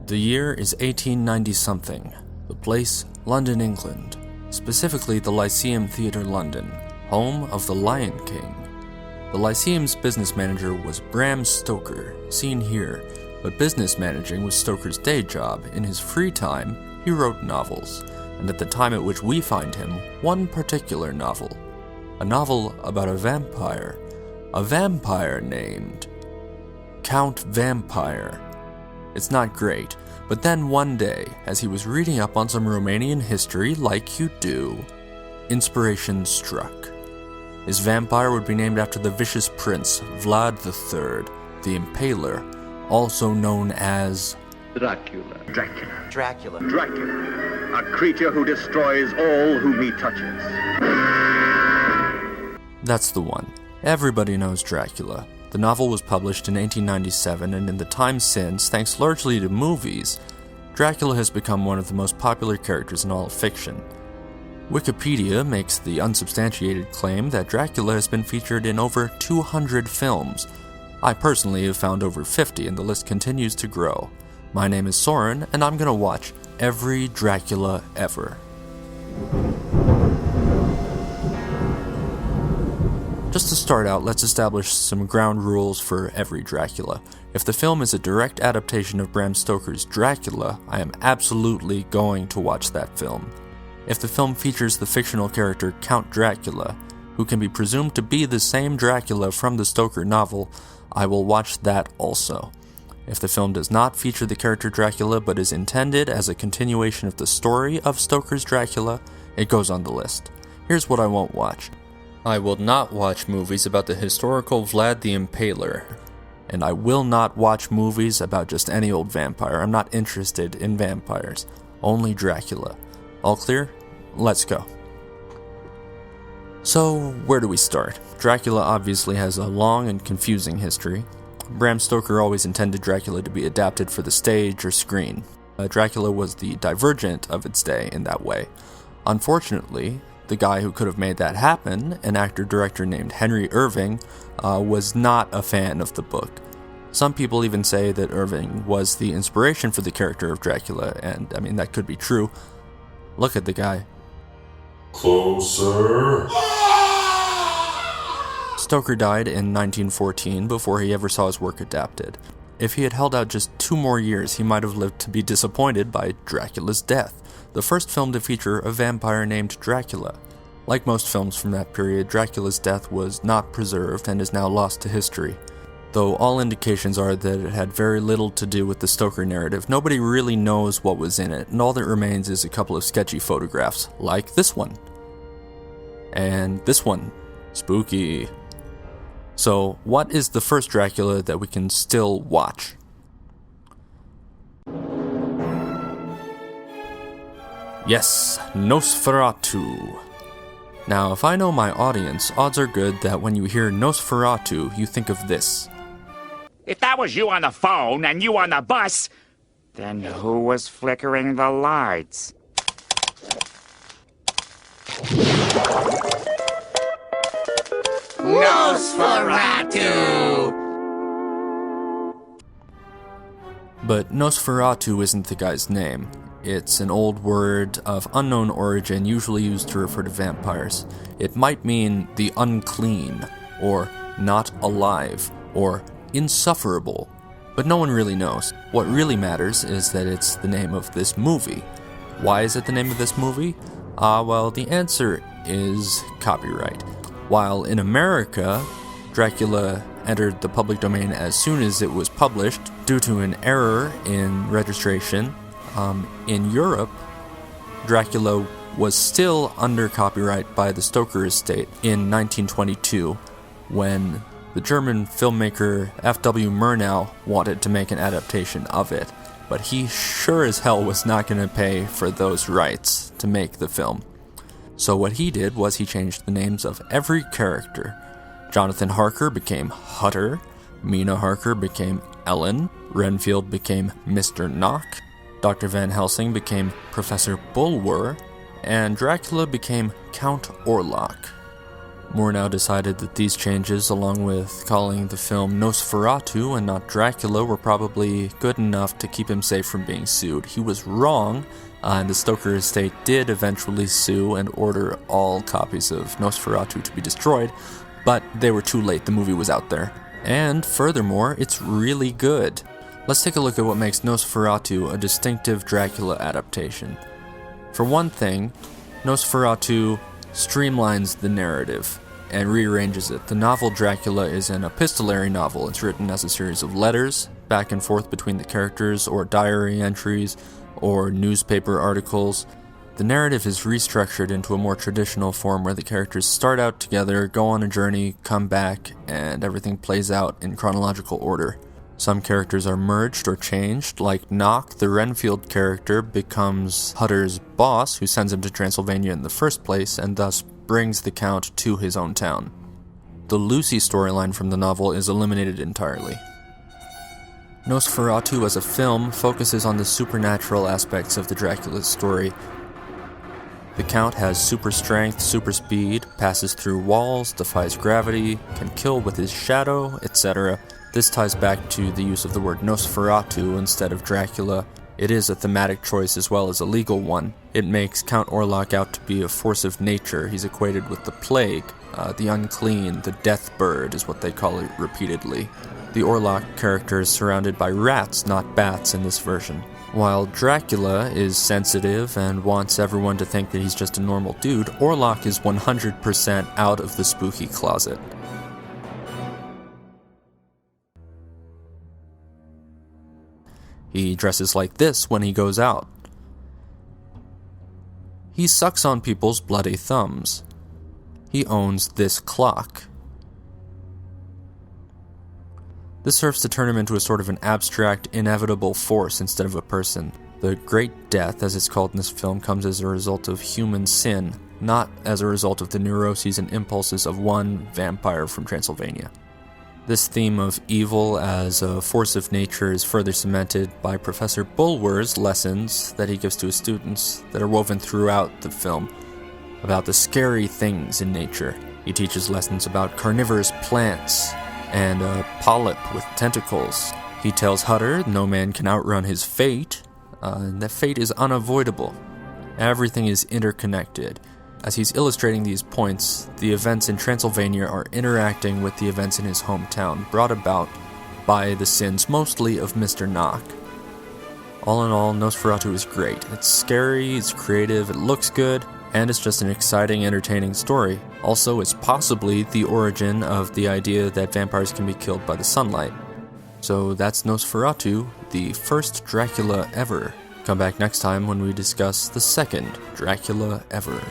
The year is 1890-something. The place, London, England. Specifically the Lyceum Theatre, London, home of the Lion King. The Lyceum's business manager was Bram Stoker, seen here, but business managing was Stoker's day job. In his free time, he wrote novels, and at the time at which we find him, one particular novel. A novel about a vampire named Count Vampire. It's not great, but then one day, as he was reading up on some Romanian history like you do, inspiration struck. His vampire would be named after the vicious prince, Vlad III, the Impaler, also known as Dracula. A creature who destroys all whom he touches. That's the one. Everybody knows Dracula. The novel was published in 1897, and in the time since, thanks largely to movies, Dracula has become one of the most popular characters in all of fiction. Wikipedia makes the unsubstantiated claim that Dracula has been featured in over 200 films. I personally have found over 50, and the list continues to grow. My name is Soren, and I'm gonna watch every Dracula ever. Just to start out, let's establish some ground rules for every Dracula. If the film is a direct adaptation of Bram Stoker's Dracula, I am absolutely going to watch that film. If the film features the fictional character Count Dracula, who can be presumed to be the same Dracula from the Stoker novel, I will watch that also. If the film does not feature the character Dracula but is intended as a continuation of the story of Stoker's Dracula, it goes on the list. Here's what I won't watch. I will not watch movies about the historical Vlad the Impaler, and I will not watch movies about just any old vampire. I'm not interested in vampires, only Dracula. All clear? Let's go. So, where do we start? Dracula obviously has a long and confusing history. Bram Stoker always intended Dracula to be adapted for the stage or screen. Dracula was the Divergent of its day in that way. Unfortunately, the guy who could have made that happen, an actor-director named Henry Irving, was not a fan of the book. Some people even say that Irving was the inspiration for the character of Dracula, and I mean, that could be true. Look at the guy. Closer. Stoker died in 1914 before he ever saw his work adapted. If he had held out just 2 more years, he might have lived to be disappointed by Dracula's death, the first film to feature a vampire named Dracula. Like most films from that period, Dracula's death was not preserved and is now lost to history. Though all indications are that it had very little to do with the Stoker narrative, nobody really knows what was in it, and all that remains is a couple of sketchy photographs, like this one. And this one. Spooky. So, what is the first Dracula that we can still watch? Yes, Nosferatu. Now, if I know my audience, odds are good that when you hear Nosferatu, you think of this. If that was you on the phone and you on the bus, then who was flickering the lights? Nosferatu! But Nosferatu isn't the guy's name. It's an old word of unknown origin, usually used to refer to vampires. It might mean the unclean, or not alive, or insufferable, but no one really knows. What really matters is that it's the name of this movie. Why is it the name of this movie? Well, the answer is copyright. While in America, Dracula entered the public domain as soon as it was published due to an error in registration, in Europe, Dracula was still under copyright by the Stoker estate in 1922 when the German filmmaker F.W. Murnau wanted to make an adaptation of it, but he sure as hell was not going to pay for those rights to make the film. So what he did was he changed the names of every character. Jonathan Harker became Hutter, Mina Harker became Ellen, Renfield became Mr. Knock, Dr. Van Helsing became Professor Bulwer, and Dracula became Count Orlok. Murnau decided that these changes, along with calling the film Nosferatu and not Dracula, were probably good enough to keep him safe from being sued. He was wrong, and the Stoker estate did eventually sue and order all copies of Nosferatu to be destroyed, but they were too late. The movie was out there. And furthermore, it's really good. Let's take a look at what makes Nosferatu a distinctive Dracula adaptation. For one thing, Nosferatu streamlines the narrative and rearranges it. The novel Dracula is an epistolary novel. It's written as a series of letters back and forth between the characters, or diary entries, or newspaper articles. The narrative is restructured into a more traditional form where the characters start out together, go on a journey, come back, and everything plays out in chronological order. Some characters are merged or changed, like Knock, the Renfield character, becomes Hutter's boss, who sends him to Transylvania in the first place, and thus brings the Count to his own town. The Lucy storyline from the novel is eliminated entirely. Nosferatu as a film focuses on the supernatural aspects of the Dracula story. The Count has super strength, super speed, passes through walls, defies gravity, can kill with his shadow, etc. This ties back to the use of the word Nosferatu instead of Dracula. It is a thematic choice as well as a legal one. It makes Count Orlok out to be a force of nature. He's equated with the plague, the unclean, the death bird is what they call it repeatedly. The Orlok character is surrounded by rats, not bats in this version. While Dracula is sensitive and wants everyone to think that he's just a normal dude, Orlok is 100% out of the spooky closet. He dresses like this when he goes out. He sucks on people's bloody thumbs. He owns this clock. This serves to turn him into a sort of an abstract, inevitable force instead of a person. The Great Death, as it's called in this film, comes as a result of human sin, not as a result of the neuroses and impulses of one vampire from Transylvania. This theme of evil as a force of nature is further cemented by Professor Bulwer's lessons that he gives to his students that are woven throughout the film about the scary things in nature. He teaches lessons about carnivorous plants and a polyp with tentacles. He tells Hutter no man can outrun his fate, and that fate is unavoidable. Everything is interconnected. As he's illustrating these points, the events in Transylvania are interacting with the events in his hometown, brought about by the sins mostly of Mr. Knock. All in all, Nosferatu is great. It's scary, it's creative, it looks good, and it's just an exciting, entertaining story. Also, it's possibly the origin of the idea that vampires can be killed by the sunlight. So that's Nosferatu, the first Dracula ever. Come back next time when we discuss the second Dracula ever.